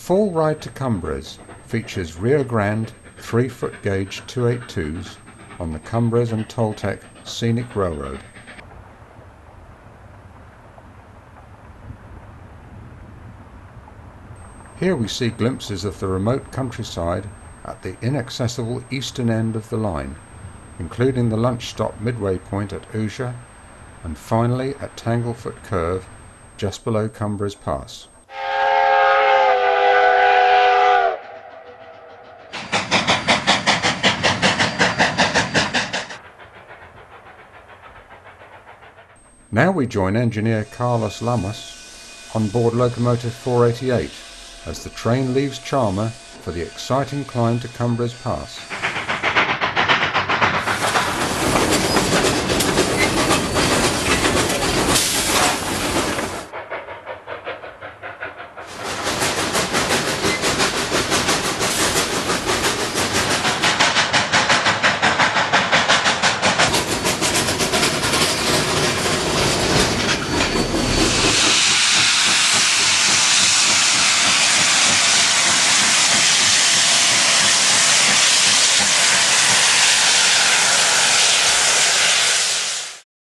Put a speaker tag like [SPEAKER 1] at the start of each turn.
[SPEAKER 1] Full Ride to Cumbres features Rio Grande 3-foot gauge 282s on the Cumbres and Toltec Scenic Railroad. Here we see glimpses of the remote countryside at the inaccessible eastern end of the line, including the lunch stop midway point at Uja, and finally at Tanglefoot Curve just below Cumbres Pass. Now we join engineer Carlos Lamas on board locomotive 488 as the train leaves Chama for the exciting climb to Cumbres Pass.